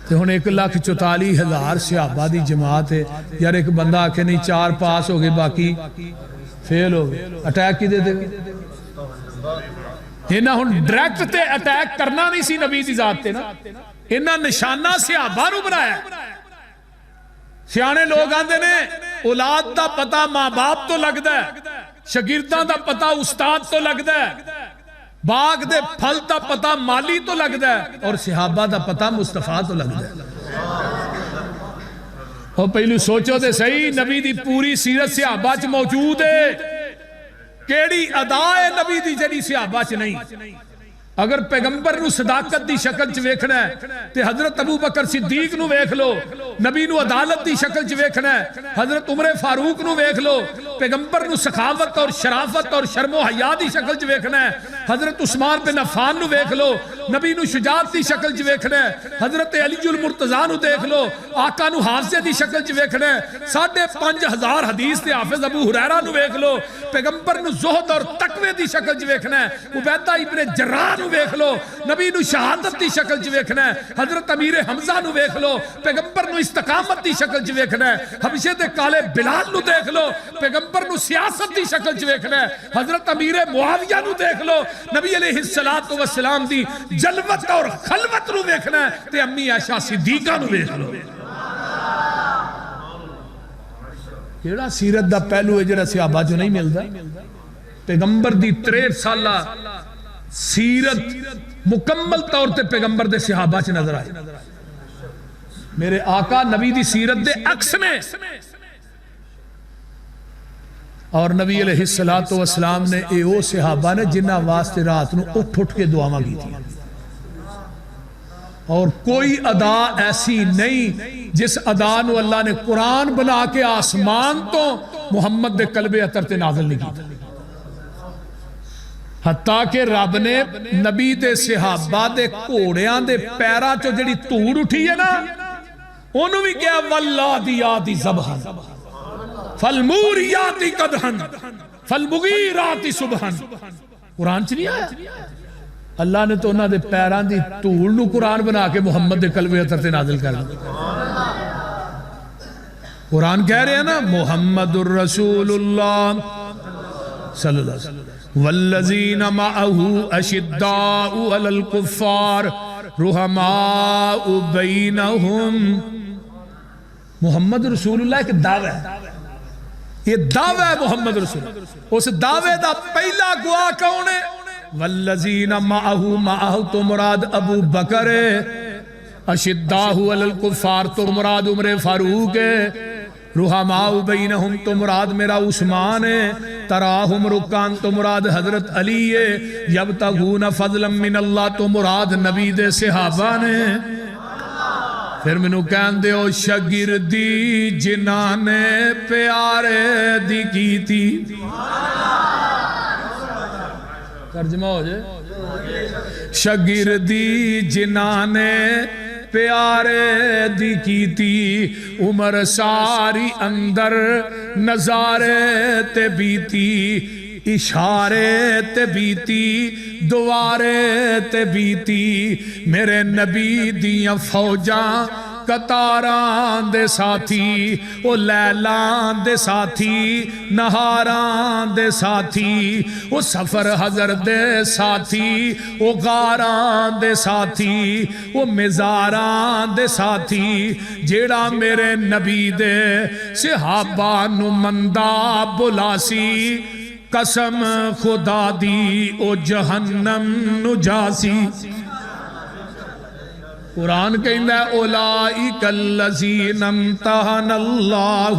تو ہن 1,44,000 صحابہ دی جماعت ہے یار ایک بندہ آکھے نہیں 4 پاس ہو گئے باقی فیل ہو گئے اٹیک کی دے دے انہاں ہن ڈائریکٹ تے اٹیک کرنا نہیں سی نبی دی ذات تے نا انہاں نشانہ صحابہ نو بنایا سیانے لوگ آندے نے اولاد دا پتہ ماں باپ تو لگدا ہے شاگرداں دا پتہ استاد تو لگدا ہے باغ دے پھل دا پتہ مالی تو لگدا ہے اور صحابہ دا پتہ مصطفیٰ تو لگدا ہے اور پہلو سوچو دے صحیح نبی دی پوری سیرت صحابہ چ موجود ہے کیڑی ادا ہے نبی دی جڑی صحابہ چ نہیں اگر پیغمبر نو صداقت دی شکل چ ویکھنا ہے تے حضرت ابو بکر صدیق نو ویکھ لو نبی نو عدالت دی شکل چ ویکھنا ہے حضرت عمر فاروق نو ویکھ لو پیغمبر نو سخاوت اور شرافت اور شرم و حیا دی شکل چ ویکھنا ہے حضرت عثمان بن عفان نو ویکھ لو نبی نو شجاعت دی شکل چ ویکھنا ہے حضرت علی المرتضی نو دیکھ لو آقا نو حافظ دی شکل چ ویکھنا ہے 5,500 حدیث دے حافظ ابو ہریرہ نو ویکھ لو پیغمبر نو زہد اور تقوی دی شکل چ ویکھنا ہے عبیدہ ابن جراح نو ویکھ لو نبی نو شہادت دی شکل چ ویکھنا ہے حضرت امیر حمزہ نو ویکھ لو پیغمبر نو استقامت دی شکل چ ویکھنا ہے حبشے دے کالے بلال نو دیکھ لو پیغمبر نو سیاست دی شکل چ ویکھنا ہے حضرت امیر معاویہ نو دیکھ لو نبی علیہ السلام دی جلوت اور خلوت نو ویکھنا ہے تے امی عائشہ صدیقہ نو ویکھ لو کیڑا سیرت دا پہلو ہے جڑا صحابہ جو نہیں ملدا پیغمبر دی 63 سالہ سیرت مکمل طور تے پیغمبر دے صحابہ چ نظر آئے میرے آقا نبی دی سیرت دے عکس میں اور نبی علیہ السلام نے اے او صحابہ نے جنہ واسطے رات نو اٹھ کے دعاواں کی تھی اور کوئی ادا ایسی نہیں جس ادا نو اللہ نے قرآن بنا کے آسمان تو محمد دے قلب اطہر تے نازل نہیں کی حتیٰ کہ رب نے نبی دے صحابہ دے گھوڑیاں دے پیرا چو جڑی دھوڑ اٹھی ہے نا انہوں بھی کیا واللادیاتی ذبحن فالموریاتی قدحن فالمغیراتی صبحن قرآن چ نہیں آیا اللہ نے تو انہاں دے پیران دی دھوڑ نو قرآن بنا کے محمد دے قلب اطہر تے نازل کر دیا قرآن کہہ رہے ہیں نا محمد الرسول اللہ صلی اللہ علیہ وسلم والذین معه اشداء علی الکفار رحماء بینہم محمد رسول اللہ ایک دعویٰ ہے یہ دعویٰ ہے محمد رسول اللہ اس دعوے دا پہلا گواہ کون ہے والذین معه تو مراد ابو بکر ہے اشداء علی الکفار تو مراد عمر فاروق ہے رحماء بینہم تو مراد میرا عثمان ہے تراہم رکان تو مراد حضرت علی ہے یبتغون فضلا من اللہ تو مراد نبی دے صحابہ نے پھر منو کہن دے او شگردی جنانے پیارے دی کی تھی ترجمہ ہو جائے شگردی جنانے پیارے دی کیتی عمر ساری اندر نظارے تے بیتی اشارے تے بیتی دوارے تے بیتی میرے نبی دیاں فوجاں قطاران دے ساتھی او لیلان دے ساتھی نہاران دے ساتھی او سفر حضر دے ساتھی او غاران دے ساتھی او مزاران دے ساتھی جیڑا میرے نبی دے صحابہ نمندہ بلاسی قسم خدا دی او جہنم نجاسی قرآن کہندہ ہے اولائک الذین امتحن اللہ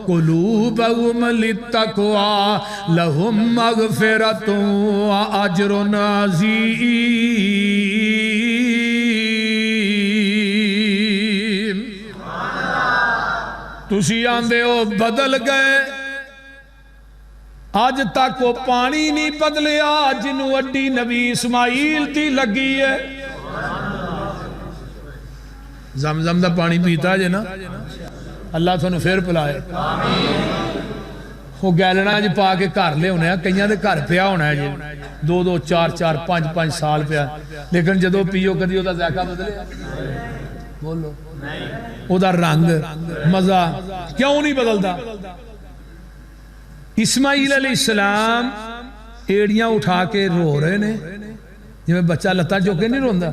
قلوبہم للتقوی لہم مغفرۃ واجر عظیم تسی آندے ہو بدل گئے آج تک وہ پانی نہیں بدلیا جنہوں اڈی نبی اسماعیل تھی لگی ہے زمزم دا پانی پیتا جے نا اللہ تھوڑا پھر پلائے وہ گیلنا جی پا کے گھر لے ہونے ہیں کئیاں دے گھر پیا ہونا ہے جی 2 2 4 4 5 5 سال پیا لیکن جدو پیو کدی ہوتا ذائقہ بدلے بولو او دا رنگ مزہ کیوں نہیں بدلدا؟ اسماعیل علیہ السلام ایڑیاں اٹھا کے رو رہے نے جی میں بچہ لتا چوکے نہیں روندا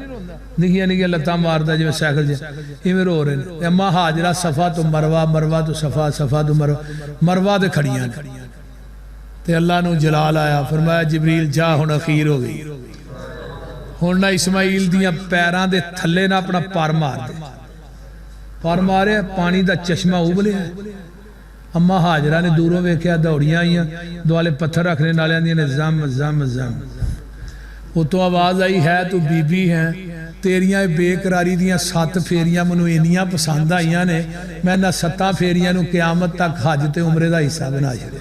نکیا نکیا لتا ماردا جی میں سائیکل جی یہ میں رو رہے نے اما حاجرہ صفا تو مروہ مروہ تو صفا صفا تو مروہ دے کھڑیاں تے اللہ نو جلال آیا فرمایا جبریل جا ہن اخیر ہو گئی ہن نہ اسماعیل دیاں پیران دے تھلے نہ اپنا پار مار دے پار مارے پانی دا چشمہ ابلے ہے اما حاجرہ نے دوروں ویکھیا دوڑیاں آئیاں دوالے پتھر رکھنے نالے آندیاں نے زم زم زم وہ تو آواز آئی ہے تو بی بی ہیں تیریاں بے قراری دیاں 7 پھیریاں منو انیاں پسند آئیاں نے میں نہ 7 پھیریاں نو قیامت تک حج تے عمرے دا حصہ بنا چھڑے